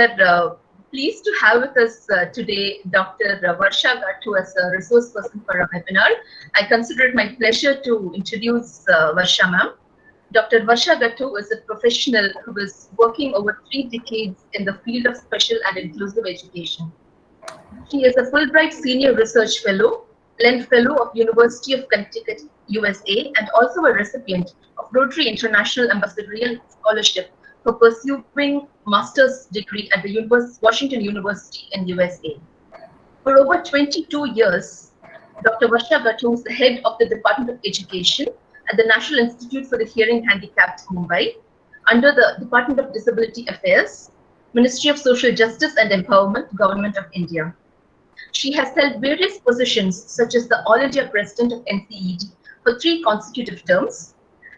We're pleased to have with us today Dr. Varsha Gattu as a resource person for our webinar. I consider it my pleasure to introduce Varsha ma'am. Dr. Varsha Gattu is a professional who is working over 3 decades in the field of special and inclusive education. She is a Fulbright Senior Research Fellow, Len Fellow of University of Connecticut, USA, and also a recipient of Rotary International Ambassadorial Scholarship for pursuing master's degree at the Washington University in USA. For over 22 years, Dr. Varsha Gattu is the head of the Department of Education at the National Institute for the Hearing Handicapped, Mumbai, under the Department of Disability Affairs, Ministry of Social Justice and Empowerment, Government of India. She has held various positions such as the All India President of NCED for 3 consecutive terms,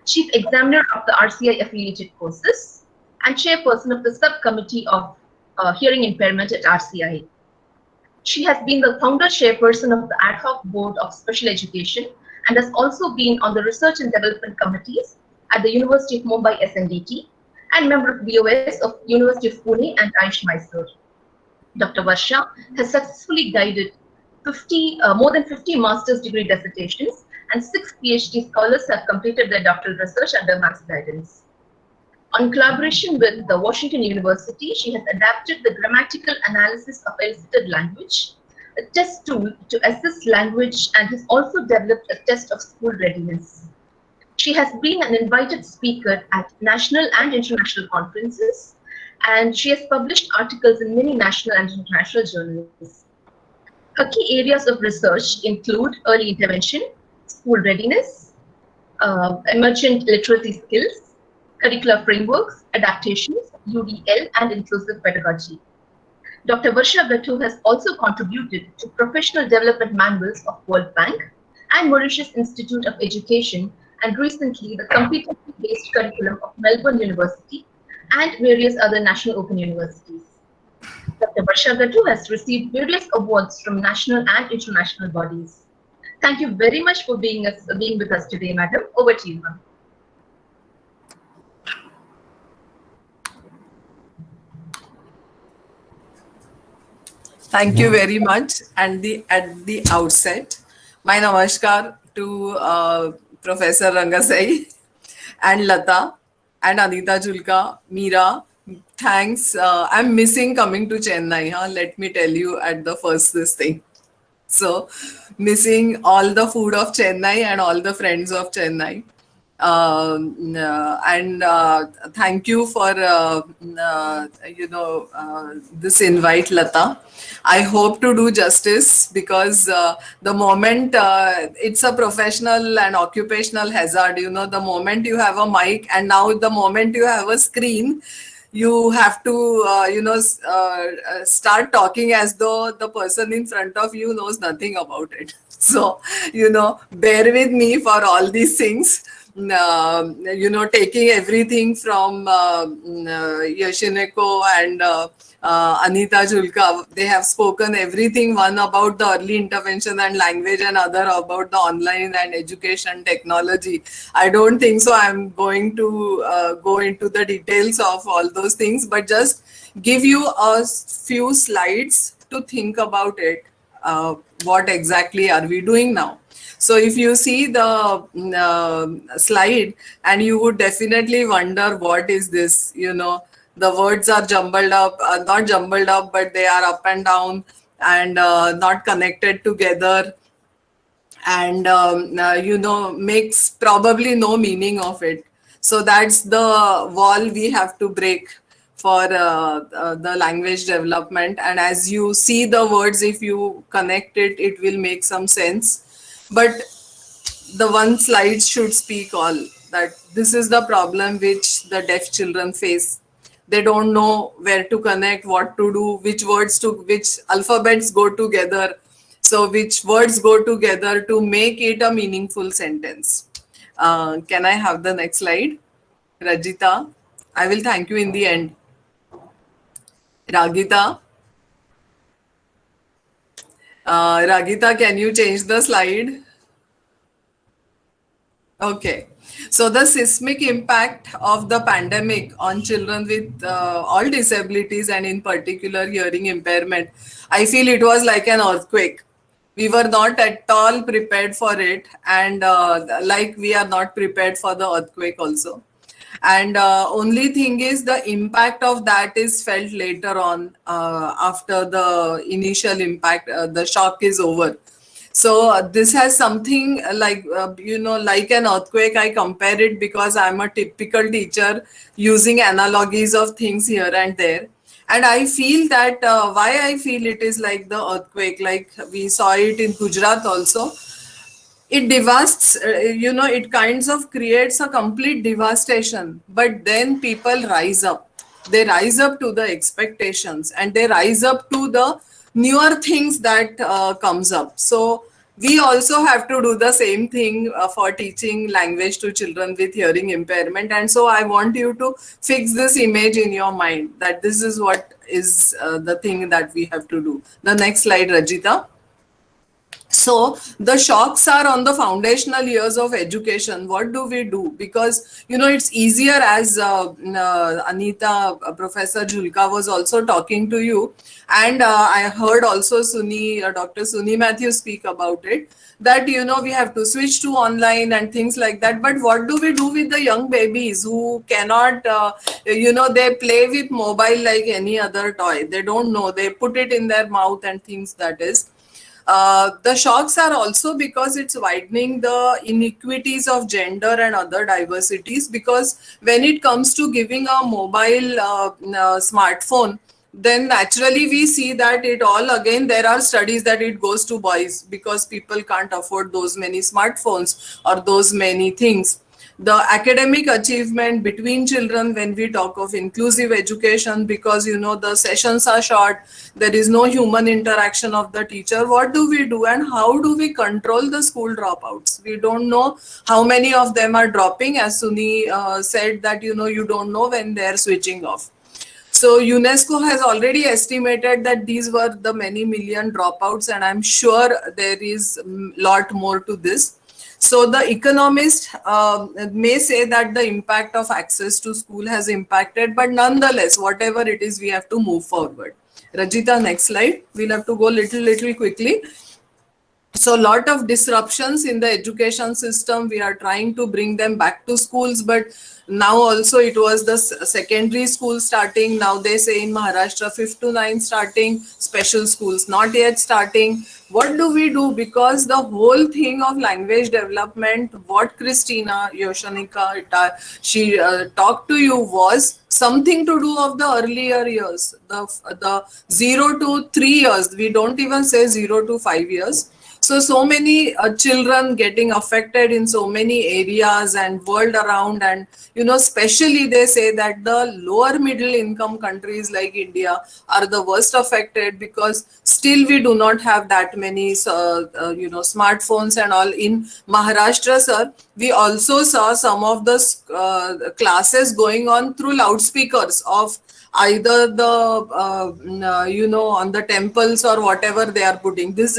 Chief Examiner of the RCI affiliated courses, and Chairperson of the Subcommittee of Hearing Impairment at RCI. She has been the founder chairperson of the Ad Hoc Board of Special Education and has also been on the Research and Development Committees at the University of Mumbai SNDT and member of BOS of University of Pune and Aish Mysore. Dr. Varsha has successfully guided more than 50 master's degree dissertations, and 6 PhD scholars have completed their doctoral research under Max guidance. On collaboration with the Washington University, she has adapted the grammatical analysis of elicited language, a test tool to assess language, and has also developed a test of school readiness. She has been an invited speaker at national and international conferences, and she has published articles in many national and international journals. Her key areas of research include early intervention, school readiness, emergent literacy skills, curricular frameworks, adaptations, UDL, and inclusive pedagogy. Dr. Varsha Gattu has also contributed to professional development manuals of World Bank and Mauritius Institute of Education, and recently the competency-based curriculum of Melbourne University and various other national open universities. Dr. Varsha Gattu has received various awards from national and international bodies. Thank you very much for being with us today, madam. Over to you, ma'am. Thank you very much. And at the outset, my namaskar to Professor Rangasai and Lata and Anita Julka, Meera. Thanks. I'm missing coming to Chennai. Let me tell you at the first this thing. So, missing all the food of Chennai and all the friends of Chennai. And thank you for this invite, Lata. I hope to do justice because the moment it's a professional and occupational hazard, the moment you have a mic and now the moment you have a screen, you have to start talking as though the person in front of you knows nothing about it. So bear with me for all these things. Taking everything from Yashineko and Anita Julka, they have spoken everything, one about the early intervention and language and other about the online and education technology. I don't think so I'm going to go into the details of all those things, but just give you a few slides to think about it. What exactly are we doing now? So if you see the slide, and you would definitely wonder what is this, the words are jumbled up, not jumbled up, but they are up and down and not connected together, and makes probably no meaning of it. So that's the wall we have to break for the language development. And as you see the words, if you connect it, it will make some sense. But the one slide should speak all, that this is the problem which the deaf children face. They don't know where to connect, what to do, which alphabets go together. So which words go together to make it a meaningful sentence. Can I have the next slide? Rajita, I will thank you in the end. Ragita. Ragita, can you change the slide? Okay. So the seismic impact of the pandemic on children with all disabilities and in particular hearing impairment, I feel it was like an earthquake. We were not at all prepared for it, and like we are not prepared for the earthquake also. And only thing is the impact of that is felt later on, after the initial impact, the shock is over. So this has something like, like an earthquake. I compare it because I'm a typical teacher using analogies of things here and there. And I feel that why I feel it is like the earthquake, like we saw it in Gujarat also. It devastates, it kinds of creates a complete devastation, but then people rise up. They rise up to the expectations, and they rise up to the newer things that comes up. So we also have to do the same thing for teaching language to children with hearing impairment. And so I want you to fix this image in your mind, that this is what is the thing that we have to do. The next slide, Rajita. So the shocks are on the foundational years of education. What do we do? Because it's easier, as Anita, Professor Julka was also talking to you, and I heard also Dr. Suni Matthews speak about it, that we have to switch to online and things like that. But what do we do with the young babies who cannot, they play with mobile like any other toy? They don't know. They put it in their mouth and things, that is. The shocks are also because it's widening the inequities of gender and other diversities, because when it comes to giving a mobile smartphone, then naturally we see that it all, again, there are studies that it goes to boys because people can't afford those many smartphones or those many things. The academic achievement between children, when we talk of inclusive education, because the sessions are short, there is no human interaction of the teacher. What do we do, and how do we control the school dropouts? We don't know how many of them are dropping, as Suni said, that you don't know when they're switching off. So UNESCO has already estimated that these were the many million dropouts, and I'm sure there is a lot more to this. So the economist may say that the impact of access to school has impacted, but nonetheless, whatever it is, we have to move forward. Rajita, next slide. We'll have to go little quickly. So a lot of disruptions in the education system. We are trying to bring them back to schools, but now also it was the secondary school starting. Now they say in Maharashtra 5th to 9th starting, special schools not yet starting. What do we do? Because the whole thing of language development, what Christina Yoshanika, she talked to you, was something to do of the earlier years, the 0 to 3 years. We don't even say 0 to 5 years. So many children getting affected in so many areas and world around, and especially they say that the lower middle income countries like India are the worst affected, because still we do not have that many smartphones and all. In Maharashtra, sir, we also saw some of the classes going on through loudspeakers of either the on the temples or whatever they are putting. This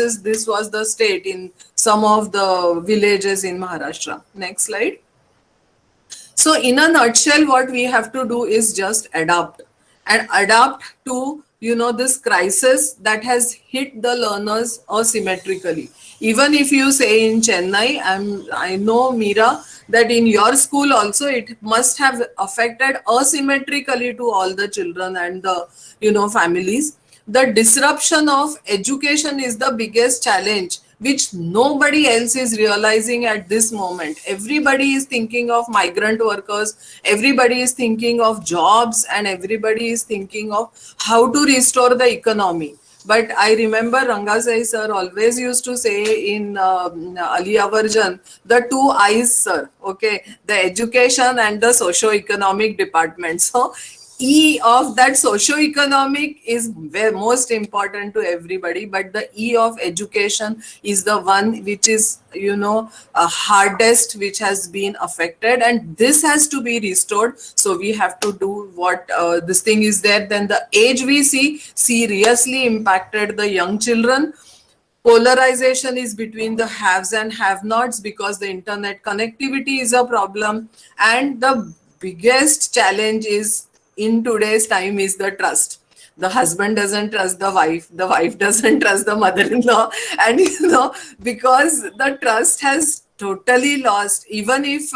was the state in some of the villages in Maharashtra. Next slide. So in a nutshell, what we have to do is just adapt to this crisis that has hit the learners asymmetrically. Even if you say in Chennai, I know, Meera, that in your school also it must have affected asymmetrically to all the children and the families. The disruption of education is the biggest challenge, which nobody else is realizing at this moment. Everybody is thinking of migrant workers, everybody is thinking of jobs, and everybody is thinking of how to restore the economy. But I remember Rangasai sir always used to say in Aliya Varjan, the two eyes, sir, okay, the education and the socio-economic department. So E of that socio-economic is most important to everybody, but the E of education is the one which is, hardest, which has been affected, and this has to be restored. So we have to do what this thing is there. Then the age we see seriously impacted the young children. Polarization is between the haves and have-nots because the internet connectivity is a problem. And the biggest challenge is in today's time is the trust. The husband doesn't trust the wife doesn't trust the mother-in-law, and because the trust has totally lost. Even if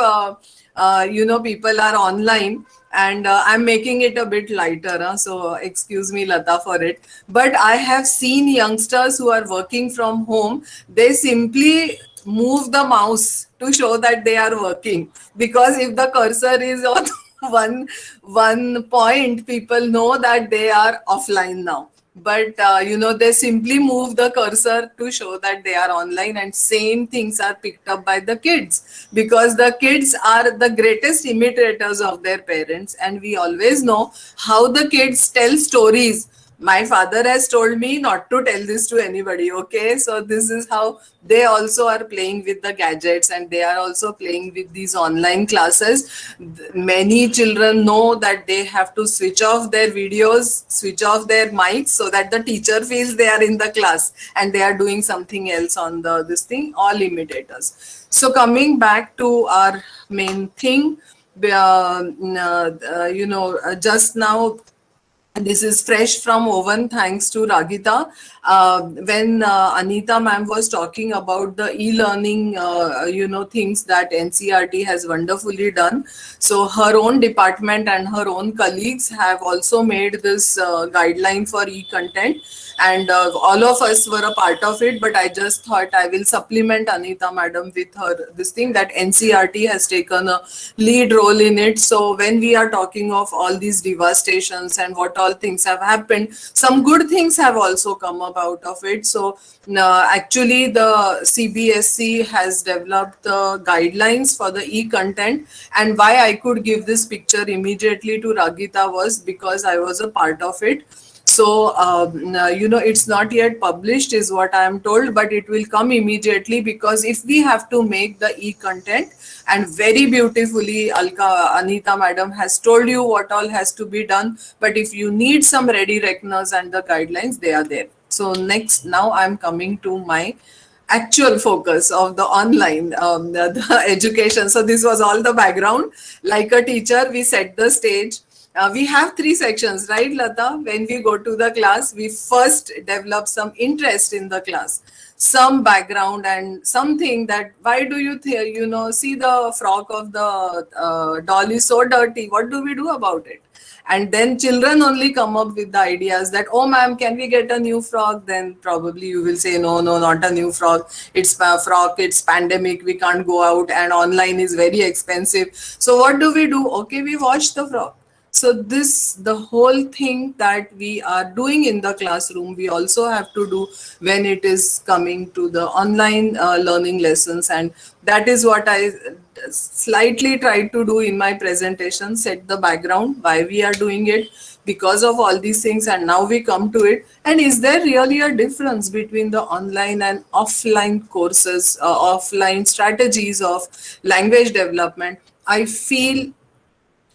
people are online, and I'm making it a bit lighter, so excuse me, Lata, for it. But I have seen youngsters who are working from home, they simply move the mouse to show that they are working, because if the cursor is on one point, people know that they are offline now. But they simply move the cursor to show that they are online, and same things are picked up by the kids, because the kids are the greatest imitators of their parents. And we always know how the kids tell stories. My father has told me not to tell this to anybody. Okay, so this is how they also are playing with the gadgets, and they are also playing with these online classes. Many children know that they have to switch off their videos, switch off their mics, so that the teacher feels they are in the class and they are doing something else on the this thing. All imitators. So coming back to our main thing, just now, this is fresh from oven, thanks to Ragita. When Anita ma'am was talking about the e-learning, things that NCERT has wonderfully done. So her own department and her own colleagues have also made this guideline for e-content. And all of us were a part of it, but I just thought I will supplement Anita madam with her this thing, that NCERT has taken a lead role in it. So when we are talking of all these devastations and what all things have happened, some good things have also come about of it. So actually the CBSE has developed the guidelines for the e-content, and why I could give this picture immediately to Ragita was because I was a part of it. So, it's not yet published is what I am told, but it will come immediately, because if we have to make the e-content, and very beautifully Anita madam has told you what all has to be done, but if you need some ready reckoners and the guidelines, they are there. So now I'm coming to my actual focus of the online the education. So this was all the background. Like a teacher, we set the stage. We have three sections, right, Lata? When we go to the class, we first develop some interest in the class, some background, and something that why do you see the frock of the doll is so dirty. What do we do about it? And then children only come up with the ideas that, oh ma'am, can we get a new frock? Then probably you will say, no, not a new frock. It's a frock, it's pandemic, we can't go out, and online is very expensive. So what do we do? Okay, we wash the frock. So the whole thing that we are doing in the classroom, we also have to do when it is coming to the online learning lessons. And that is what I slightly tried to do in my presentation, set the background, why we are doing it, because of all these things. And now we come to it. And is there really a difference between the online and offline courses, offline strategies of language development? I feel,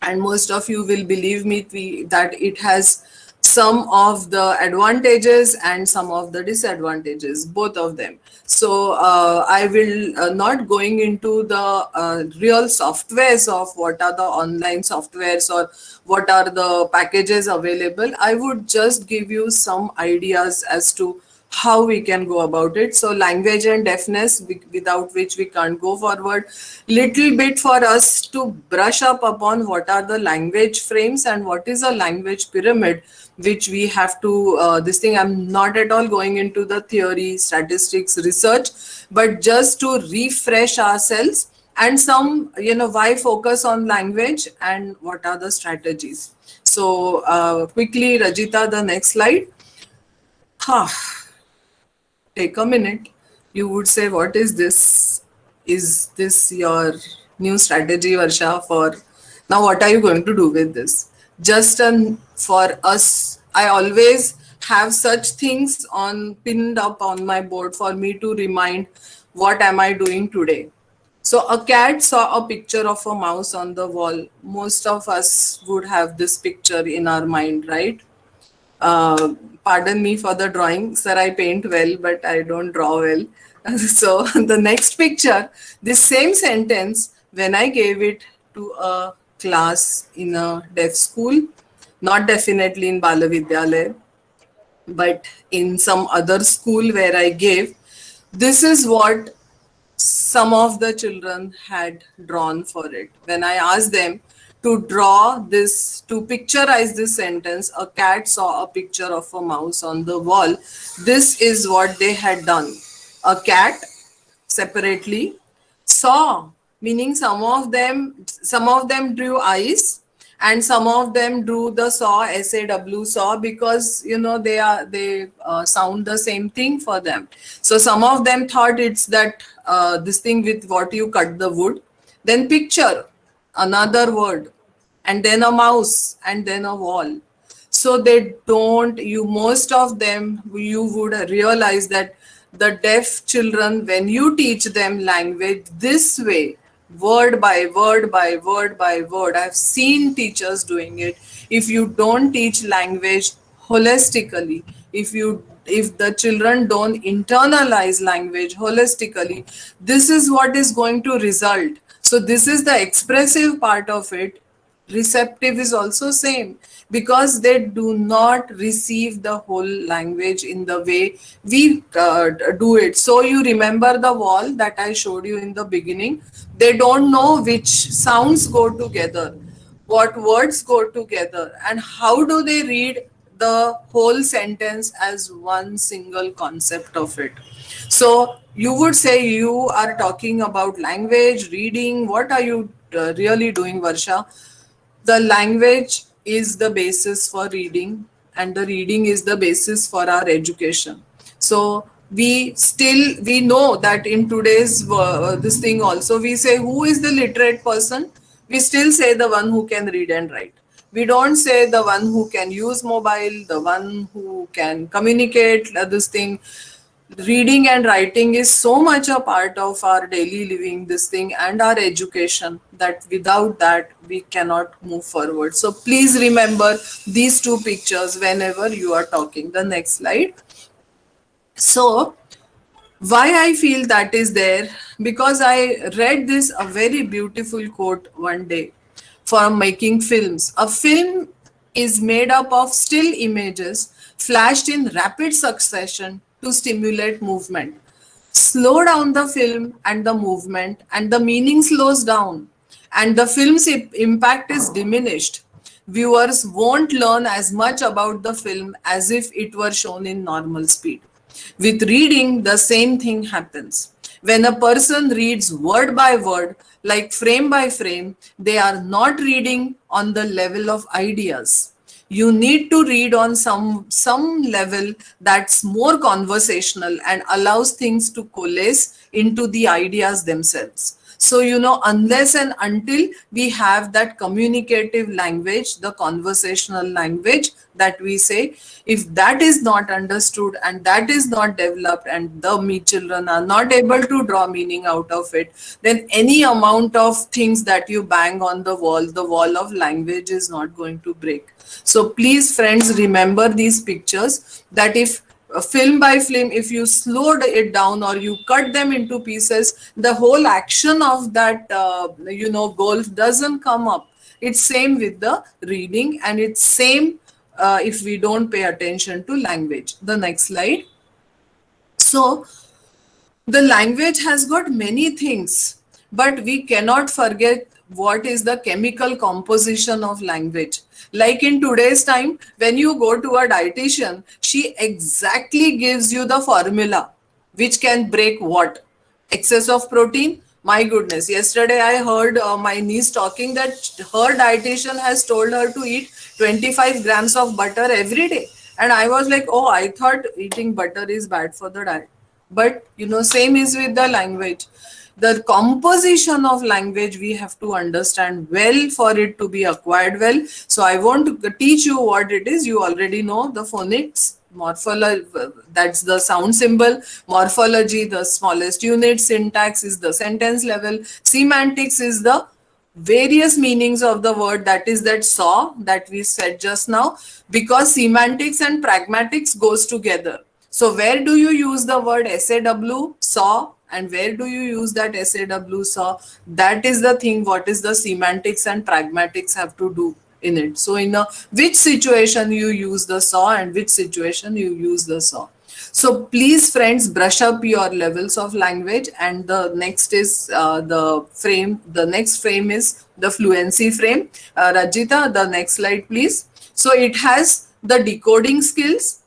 and most of you will believe me, that it has some of the advantages and some of the disadvantages, both of them. So I will not going into the real softwares of what are the online softwares or what are the packages available. I would just give you some ideas as to how we can go about it. So language and deafness, without which we can't go forward. Little bit for us to brush up upon what are the language frames and what is a language pyramid, which we have to this thing. I'm not at all going into the theory, statistics, research, but just to refresh ourselves, and some, why focus on language and what are the strategies. So quickly, Rajita, the next slide. Take a minute. You would say, what is this? Is this your new strategy, Varsha? For now, what are you going to do with this? Just for us, I always have such things pinned up on my board for me to remind what am I doing today. So a cat saw a picture of a mouse on the wall. Most of us would have this picture in our mind, right? pardon me for the drawing, sir. I paint well, but I don't draw well. So the next picture, this same sentence, when I gave it to a class in a deaf school, not definitely in Bala Vidyalaya, but in some other school where I gave, this is what some of the children had drawn for it. When I asked them to draw this, to picturize this sentence, a cat saw a picture of a mouse on the wall. This is what they had done. A cat separately saw, meaning some of them drew eyes, and some of them drew the saw, because they sound the same thing for them. So some of them thought it's that this thing with what you cut the wood, then picture, another word, and then a mouse, and then a wall. So they don't, you most of them, you would realize that the deaf children, when you teach them language this way, word by word by word by word, I've seen teachers doing it. If you don't teach language holistically, if the children don't internalize language holistically, this is what is going to result. So this is the expressive part of it. Receptive is also same, because they do not receive the whole language in the way we do it. So you remember the wall that I showed you in the beginning. They don't know which sounds go together, what words go together, and how do they read the whole sentence as one single concept of it. So you would say you are talking about language, reading. What are you really doing, Varsha? The language is the basis for reading, and the reading is the basis for our education. So we know that in today's this thing also, we say who is the literate person, we still say the one who can read and write. We don't say the one who can use mobile, the one who can communicate, this thing. Reading and writing is so much a part of our daily living, this thing, and our education, that without that we cannot move forward. So please remember these two pictures whenever you are talking. The next slide. So why I feel that is there, because I read this a very beautiful quote one day from making films. A film is made up of still images flashed in rapid succession to stimulate movement. Slow down the film and the movement, and the meaning slows down, and the film's impact is diminished. Viewers won't learn as much about the film as if it were shown in normal speed. With reading, the same thing happens. When a person reads word by word, like frame by frame, they are not reading on the level of ideas. You need to read on some level that's more conversational and allows things to coalesce into the ideas themselves. So, unless and until we have that communicative language, the conversational language that we say, if that is not understood and that is not developed, and the children are not able to draw meaning out of it, then any amount of things that you bang on the wall of language is not going to break. So please, friends, remember these pictures, that if film by film, if you slowed it down or you cut them into pieces, the whole action of that golf doesn't come up. It's same with the reading, and it's same if we don't pay attention to language. The next slide. So the language has got many things, but we cannot forget what is the chemical composition of language. Like in today's time, when you go to a dietitian, she exactly gives you the formula which can break what? Excess of protein. My goodness, yesterday I heard my niece talking that her dietitian has told her to eat 25 grams of butter every day. And I was like, oh, I thought eating butter is bad for the diet. But same is with the language. The composition of language we have to understand well for it to be acquired well. So I want to teach you what it is. You already know the phonics, morphology, that's the sound symbol, morphology, the smallest unit, syntax is the sentence level, semantics is the various meanings of the word, that is that saw that we said just now, because semantics and pragmatics goes together. So where do you use the word SAW, saw, and where do you use that SAW, saw? That is the thing, what is the semantics and pragmatics have to do in it. So in a which situation you use the saw and which situation you use the saw. So please, friends, brush up your levels of language. And the next is the frame. The next frame is the fluency frame. Rajita, the next slide, please. So it has the decoding skills,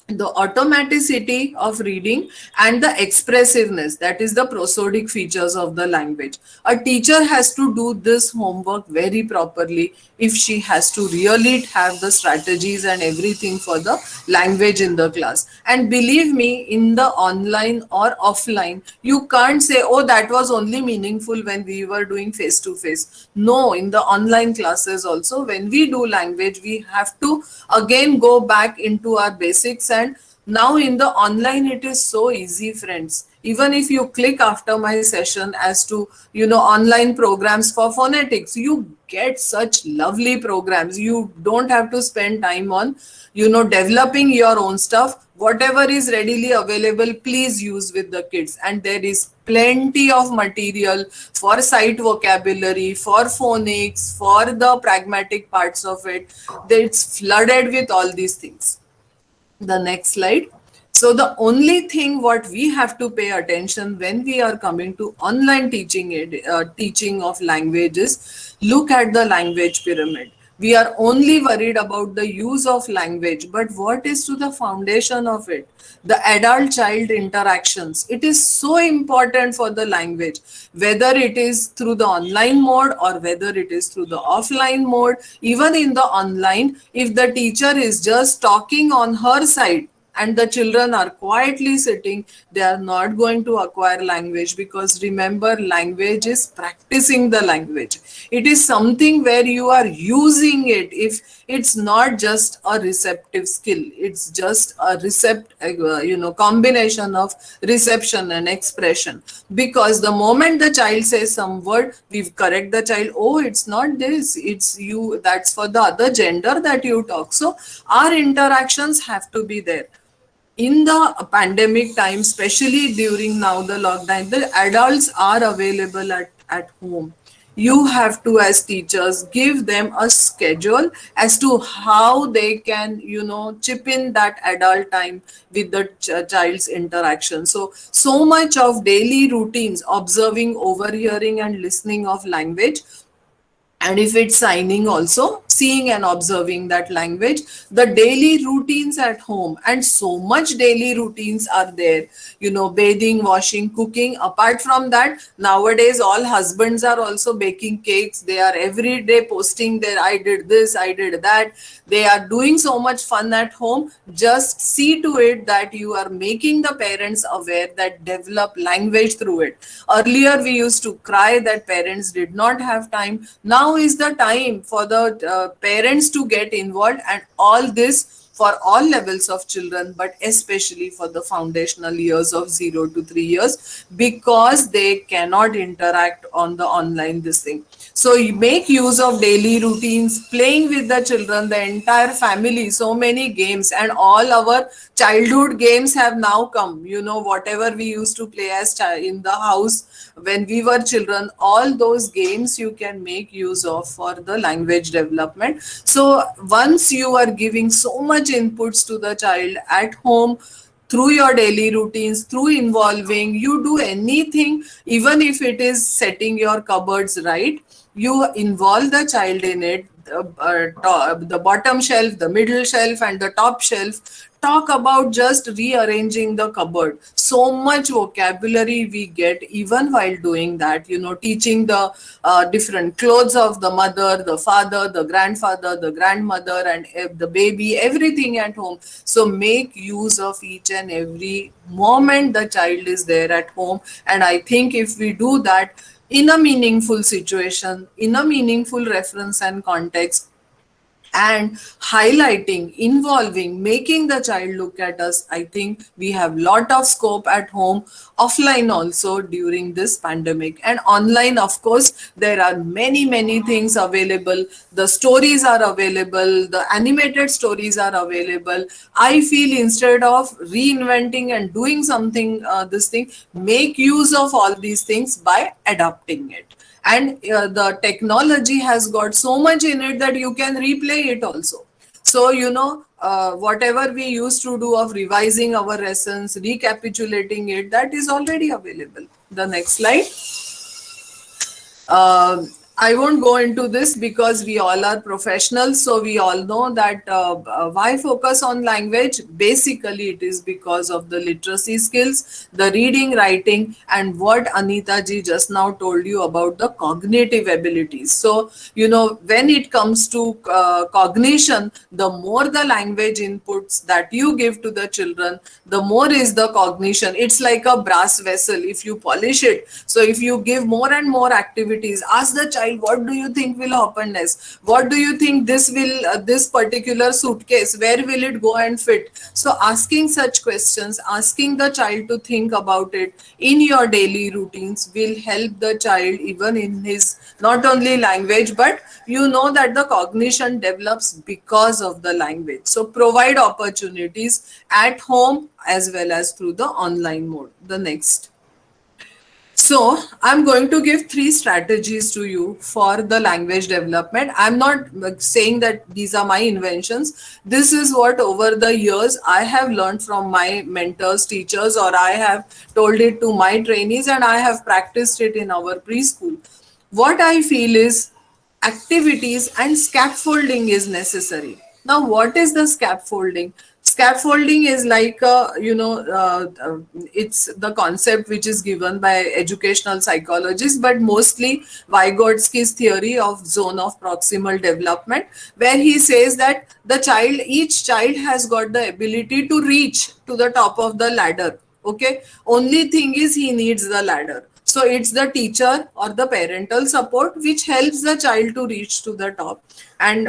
the automaticity of reading, and the expressiveness, that is the prosodic features of the language. A teacher has to do this homework very properly if she has to really have the strategies and everything for the language in the class. And believe me, in the online or offline, you can't say, oh, that was only meaningful when we were doing face to face. No, in the online classes also, when we do language, we have to again go back into our basics. And now in the online, it is so easy, friends. Even if you click after my session as to, online programs for phonetics, you get such lovely programs. You don't have to spend time on, developing your own stuff. Whatever is readily available, please use with the kids. And there is plenty of material for sight vocabulary, for phonics, for the pragmatic parts of it. It's flooded with all these things. The next slide. So the only thing what we have to pay attention when we are coming to online teaching of languages, look at the language pyramid. We are only worried about the use of language, but what is to the foundation of it? The adult-child interactions. It is so important for the language, whether it is through the online mode or whether it is through the offline mode. Even in the online, if the teacher is just talking on her side, and the children are quietly sitting, they are not going to acquire language, because remember, language is practicing the language. It is something where you are using it. If it's not just a receptive skill, it's just a combination of reception and expression. Because the moment the child says some word, we correct the child, oh, it's not this, it's you, that's for the other gender that you talk. So our interactions have to be there. In the pandemic time, especially during now the lockdown, the adults are available at home. You have to, as teachers, give them a schedule as to how they can, chip in that adult time with the child's interaction. So much of daily routines, observing, overhearing, and listening of language. And if it's signing also, seeing and observing that language, the daily routines at home, and so much daily routines are there, bathing, washing, cooking. Apart from that, nowadays all husbands are also baking cakes. They are every day posting their, I did this, I did that. They are doing so much fun at home. Just see to it that you are making the parents aware, that develop language through it. Earlier we used to cry that parents did not have time. Now is the time for the parents to get involved, and all this for all levels of children, but especially for the foundational years of 0 to 3 years, because they cannot interact on the online this thing. So you make use of daily routines, playing with the children, the entire family, so many games, and all our childhood games have now come. Whatever we used to play as in the house when we were children, all those games you can make use of for the language development. So once you are giving so much inputs to the child at home, through your daily routines, through involving, you do anything, even if it is setting your cupboards right, you involve the child in it. The bottom shelf, the middle shelf, and the top shelf. Talk about just rearranging the cupboard. So much vocabulary we get even while doing that, teaching the different clothes of the mother, the father, the grandfather, the grandmother, and the baby, everything at home. So make use of each and every moment the child is there at home. And I think if we do that in a meaningful situation, in a meaningful reference and context, and highlighting, involving, making the child look at us. I think we have lot of scope at home, offline also during this pandemic, and online of course there are many things available. The stories are available, the animated stories are available. I feel instead of reinventing and doing something, this thing, make use of all these things by adapting it. And the technology has got so much in it that you can replay it also. So whatever we used to do of revising our lessons, recapitulating it, that is already available. The next slide. I won't go into this because we all are professionals, so we all know that why focus on language. Basically, it is because of the literacy skills, the reading, writing, and what Anita ji just now told you about the cognitive abilities. So, when it comes to cognition, the more the language inputs that you give to the children, the more is the cognition. It's like a brass vessel. If you polish it, so if you give more and more activities, ask the child, what do you think will happen next? What do you think this particular suitcase, where will it go and fit? So asking such questions, asking the child to think about it in your daily routines will help the child even in his not only language, but that the cognition develops because of the language. So provide opportunities at home as well as through the online mode. The next. So I'm going to give 3 strategies to you for the language development. I'm not saying that these are my inventions. This is what over the years I have learned from my mentors, teachers, or I have told it to my trainees, and I have practiced it in our preschool. What I feel is activities and scaffolding is necessary. Now, what is the scaffolding? Scaffolding is like it's the concept which is given by educational psychologists, but mostly Vygotsky's theory of zone of proximal development, where he says that each child has got the ability to reach to the top of the ladder. Okay, only thing is he needs the ladder. So it's the teacher or the parental support which helps the child to reach to the top. And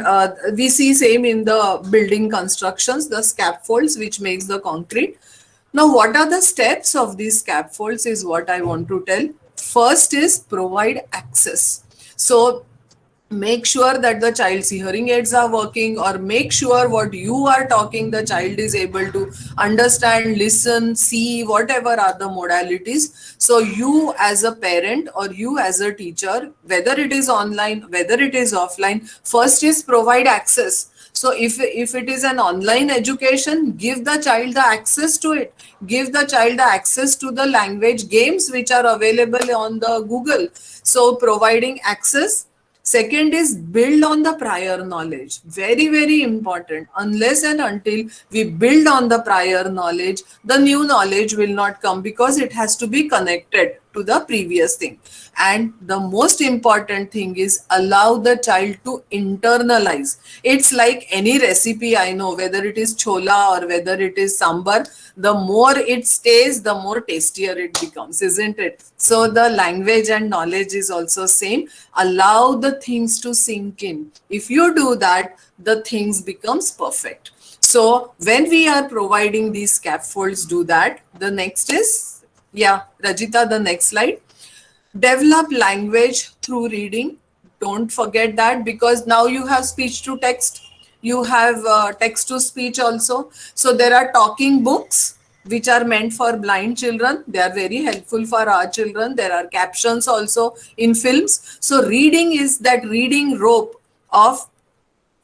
we see same in the building constructions, the scaffolds which makes the concrete. Now, what are the steps of these scaffolds is what I want to tell. First is provide access. So make sure that the child's hearing aids are working, or make sure what you are talking, the child is able to understand, listen, see, whatever are the modalities. So you as a parent or you as a teacher, whether it is online, whether it is offline, first is provide access. So if it is an online education, give the child the access to it. Give the child the access to the language games which are available on the Google. So providing access. Second is build on the prior knowledge. Very important. Unless and until we build on the prior knowledge, the new knowledge will not come, because it has to be connected to the previous thing. And the most important thing is allow the child to internalize. It's like any recipe, I know, whether it is chola or whether it is sambar, the more it stays, the more tastier it becomes, isn't it? So the language and knowledge is also same. Allow the things to sink in. If you do that, the things becomes perfect. So when we are providing these scaffolds, do that. The next is, Rajita, the next slide. Develop language through reading. Don't forget that, because now you have speech to text. You have text to speech also. So there are talking books which are meant for blind children. They are very helpful for our children. There are captions also in films. So reading is that reading rope of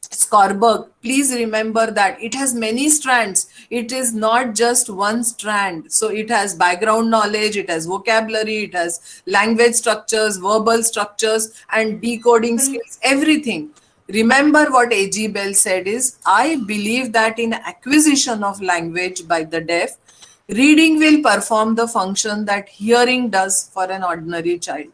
Skorberg. Please remember that it has many strands. It is not just one strand. So it has background knowledge, it has vocabulary, it has language structures, verbal structures, and decoding skills, everything. Remember what A.G. Bell said is, I believe that in acquisition of language by the deaf, reading will perform the function that hearing does for an ordinary child.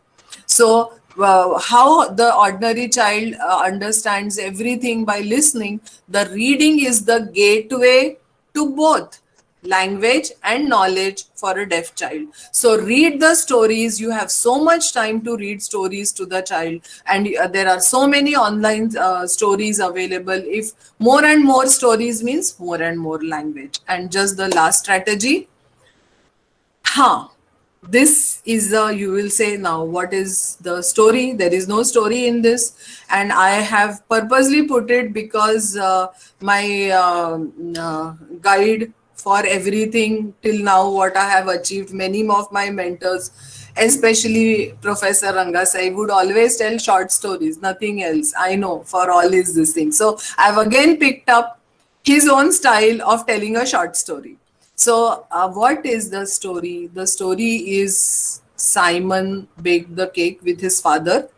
So how the ordinary child understands everything by listening, the reading is the gateway to both. language and knowledge for a deaf child. So read the stories. You have so much time to read stories to the child, and there are so many online stories available. If more and more stories means more and more language. And just the last strategy, huh, this is the, you will say, now what is the story? There is no story in this, and I have purposely put it because my guide for everything till now what I have achieved, many of my mentors, especially Professor Rangasai, would always tell short stories, nothing else. I know for all is this thing. So I've again picked up his own style of telling a short story. So, what is the story? The story is Simon baked the cake with his father,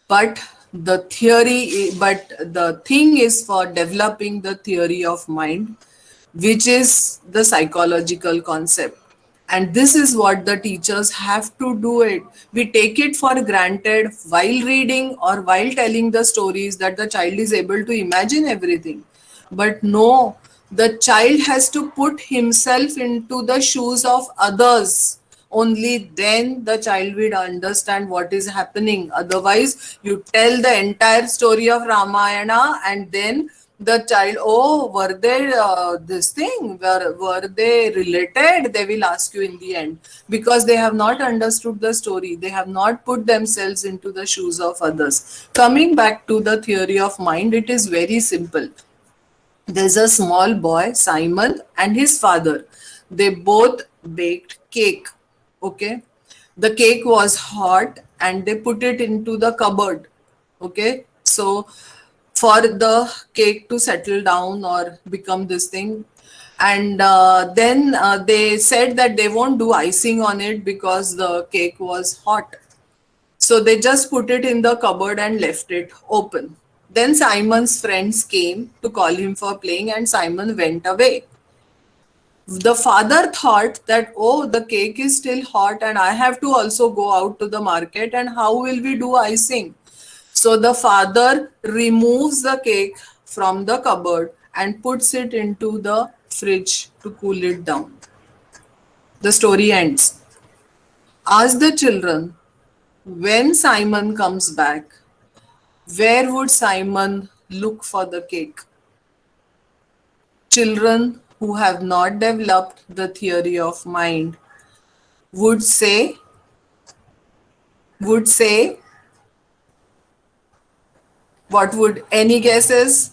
but but the thing is for developing the theory of mind, which is the psychological concept. And this is what the teachers have to do it. We take it for granted while reading or while telling the stories that the child is able to imagine everything. But no, the child has to put himself into the shoes of others. Only then the child will understand what is happening. Otherwise, you tell the entire story of Ramayana and then the child, oh, were they this thing? Were they related? They will ask you in the end because they have not understood the story. They have not put themselves into the shoes of others. Coming back to the theory of mind, it is very simple. There's a small boy, Simon, and his father. They both baked cake. Okay. The cake was hot and they put it into the cupboard. Okay. So, for the cake to settle down or become this thing, and then they said that they won't do icing on it because the cake was hot. So they just put it in the cupboard and left it open. Then Simon's friends came to call him for playing, and Simon went away. The father thought that, oh, the cake is still hot, and I have to also go out to the market, and how will we do icing? So the father removes the cake from the cupboard and puts it into the fridge to cool it down. The story ends. Ask the children, when Simon comes back, where would Simon look for the cake? Children who have not developed the theory of mind would say, what would any guesses?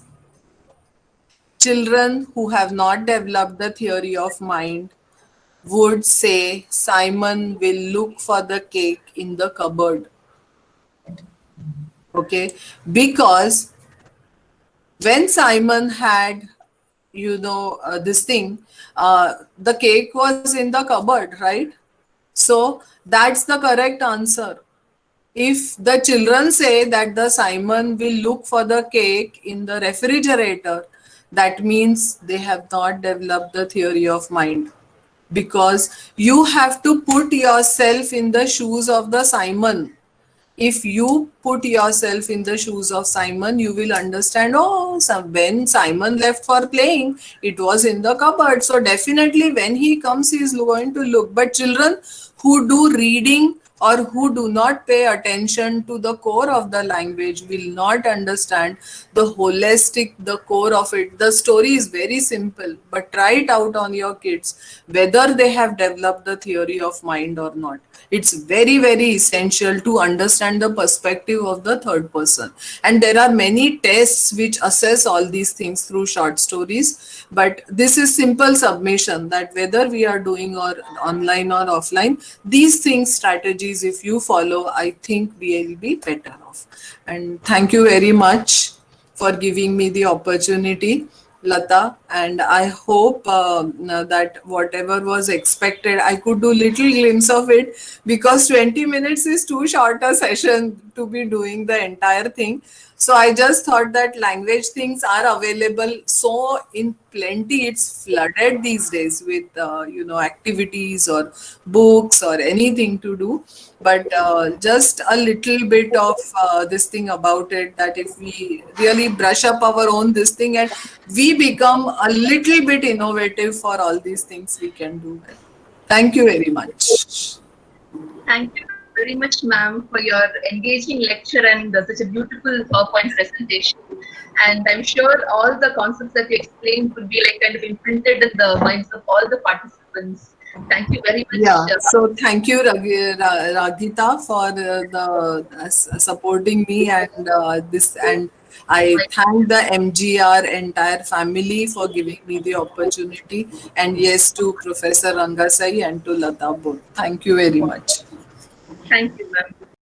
Children who have not developed the theory of mind would say Simon will look for the cake in the cupboard. Okay, because when Simon had, this thing, the cake was in the cupboard, right? So that's the correct answer. If the children say that the Simon will look for the cake in the refrigerator, that means they have not developed the theory of mind. Because you have to put yourself in the shoes of the Simon. If you put yourself in the shoes of Simon, you will understand, oh, when Simon left for playing, it was in the cupboard. So definitely when he comes, he is going to look. But children who do reading or who do not pay attention to the core of the language will not understand the holistic, the core of it. The story is very simple, but try it out on your kids, whether they have developed the theory of mind or not. It's very, very essential to understand the perspective of the third person. And there are many tests which assess all these things through short stories. But this is simple submission that whether we are doing or online or offline, these things, strategies, if you follow, I think we will be better off. And thank you very much for giving me the opportunity, Lata, and I hope that whatever was expected, I could do little glimpse of it, because 20 minutes is too short a session to be doing the entire thing. So I just thought that language things are available so in plenty. It's flooded these days with activities or books or anything to do. But just a little bit of this thing about it, that if we really brush up our own this thing and we become a little bit innovative for all these things, we can do well. Thank you very much. Thank you very much, ma'am, for your engaging lecture and such a beautiful PowerPoint presentation. And I'm sure all the concepts that you explained would be like kind of imprinted in the minds of all the participants. Thank you very much. Yeah, so thank you, Ragita, for supporting me and this. And I thank the MGR entire family for giving me the opportunity. And yes, to Professor Rangasai and to Lata both. Thank you very much. Thank you, ma'am.